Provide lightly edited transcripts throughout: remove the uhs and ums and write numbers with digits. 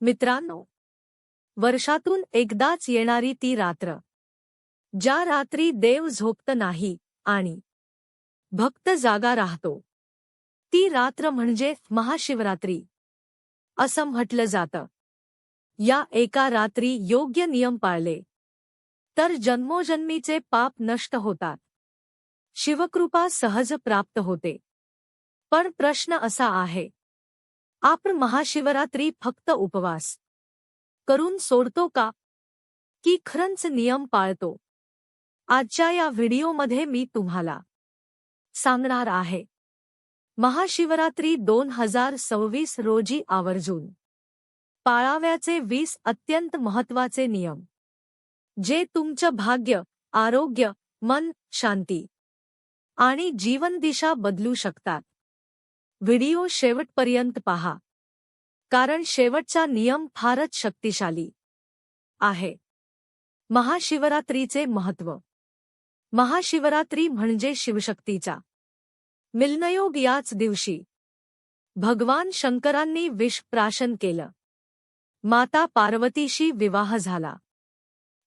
मित्रांनो, वर्षातून एकदाच येणारी ती रात्र, ज्या रात्री देव झोपत नाही आणि भक्त जागा राहतो, ती रात्र म्हणजे महाशिवरात्री असं म्हटलं जातं. या एका रात्री योग्य नियम पाळले तर जन्मोजन्मीचे पाप नष्ट होतात, शिवकृपा सहज प्राप्त होते. पण प्रश्न असा आहे, आपण महाशिवरात्री फक्त उपवास करून सोडतो का, की खरंच नियम पाळतो? आजच्या या व्हिडिओमध्ये मी तुम्हाला सांगणार आहे महाशिवरात्री 2026 रोजी आवर्जून पाळाव्याचे 20 अत्यंत महत्त्वाचे नियम, जे तुमचं भाग्य, आरोग्य, मन, शांती आणि जीवनदिशा बदलू शकतात. व्हिडिओ शेवटपर्यंत पहा, कारण शेवटचा नियम फारच शक्तिशाली आहे. महाशिवरात्रीचे महत्त्व. महाशिवरात्री म्हणजे शिवशक्तीचा मिलनयोग. याच दिवशी भगवान शंकरांनी विष प्राशन केलं, माता पार्वतीशी विवाह झाला.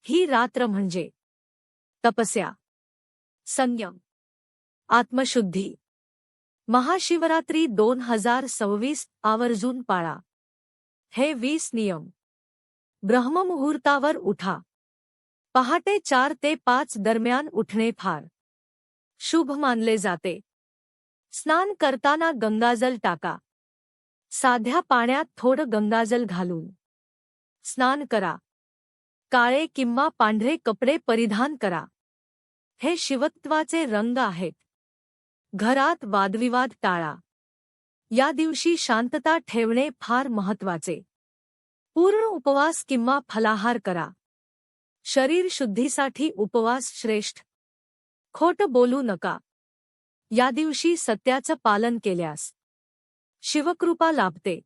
ही रात्र म्हणजे तपस्या, संयम, आत्मशुद्धी. महाशिवरात्री 2026 आवर्जून पाळा हे 20 नियम. ब्रह्ममुहूर्तावर उठा. पहाटे 4 ते 5 दरम्यान उठणे फार शुभ मानले जाते. स्नान करताना गंगाजल टाका. साध्या पाण्यात थोडं गंगाजल घालून स्नान करा. काळे किंवा पांढरे कपडे परिधान करा. हे शिवत्वाचे रंग आहेत. घरात वादविवाद टाळा. या दिवशी शांतता ठेवणे फार महत्त्वाचे. पूर्ण उपवास किंवा फलाहार करा. शरीर शुद्धीसाठी उपवास श्रेष्ठ. खोटं बोलू नका. या दिवशी सत्याचं पालन केल्यास शिवकृपा लाभते.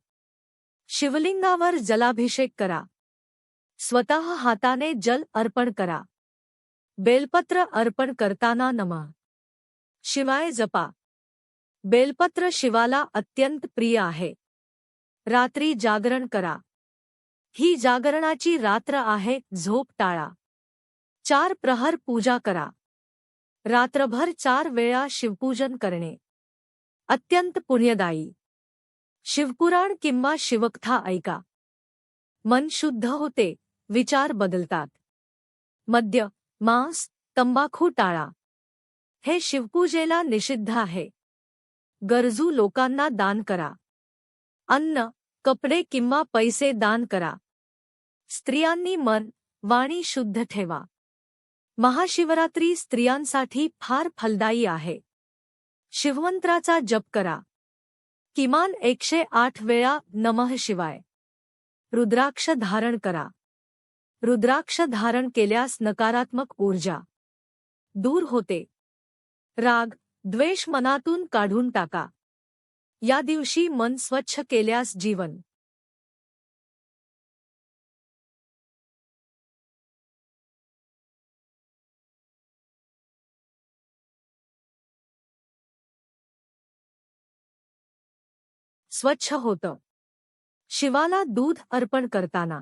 शिवलिंगावर जलाभिषेक करा. स्वतः हाताने जल अर्पण करा. बेलपत्र अर्पण करताना नमः शिवाय जपा. बेलपत्र शिवाला अत्यंत प्रिय आहे. रात्री जागरण करा. ही जागरणाची रात्र आहे. झोप टाळा. 4 प्रहर पूजा करा. रात्रभर 4 वेळा शिवपूजन करणे अत्यंत पुण्यदायी. शिवपुराण किंवा शिवकथा ऐका. मन शुद्ध होते, विचार बदलतात. मद्य, मांस, तंबाखू टाळा. हे शिवपूजेला निषिद्ध आहे. गरजू लोकांना दान करा. अन्न, कपडे किंवा पैसे दान करा. स्त्रियांनी मन, वाणी शुद्ध ठेवा. महाशिवरात्री स्त्रियांसाठी फार फलदायी आहे. शिवमंत्राचा जप करा. किमान 108 वेळा नमः शिवाय. रुद्राक्ष धारण करा. रुद्राक्ष धारण केल्यास नकारात्मक ऊर्जा दूर होते. राग, द्वेष मनातून काढून टाका. या दिवशी मन स्वच्छ केल्यास जीवन स्वच्छ होतं. शिवाला दूध अर्पण करताना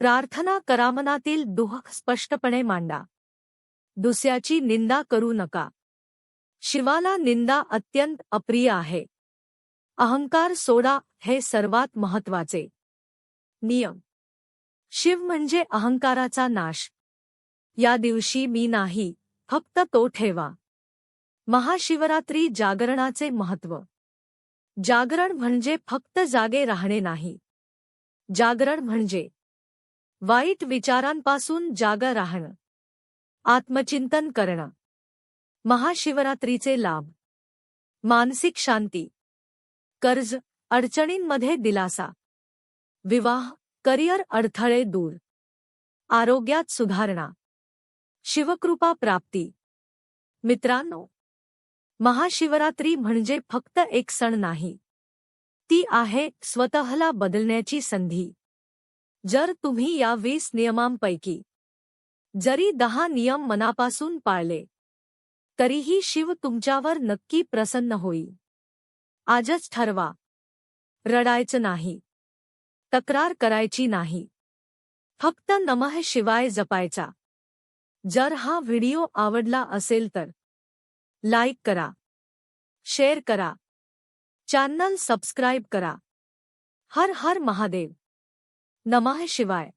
प्रार्थना करा. मनातील दुःख स्पष्टपणे मांडा. दुसऱ्याची निंदा करू नका. शिवाला निंदा अत्यंत अप्रिय आहे. अहंकार सोडा. हे सर्वात महत्त्वाचे नियम. शिव म्हणजे अहंकाराचा नाश. या दिवशी मी नाही, फक्त तो ठेवा. महाशिवरात्री जागरणाचे महत्त्व. जागरण म्हणजे फक्त जागे राहणे नाही. जागरण म्हणजे वाईट विचारांपासून जागा राहणं, आत्मचिंतन करणं. महाशिवरात्रीचे लाभ. मानसिक शांती, कर्ज अडचणींमध्ये दिलासा, विवाह, करिअर अडथळे दूर, आरोग्यात सुधारणा, शिवकृपा प्राप्ती. मित्रांनो, महाशिवरात्री म्हणजे फक्त एक सण नाही, ती आहे स्वतःला बदलण्याची संधी. जर तुम्ही या 20 नियमांपैकी जरी 10 नियम मनापासून पाळले, तरीही शिव तुमच्यावर नक्की प्रसन्न होईल. आजच ठरवा. रडायचं नाही, तक्रार करायची नाही. फक्त नमः शिवाय जपायचा. जर हा व्हिडिओ आवडला असेल तर लाईक करा, शेअर करा, चॅनल सबस्क्राईब करा. हर हर महादेव. नमः शिवाय.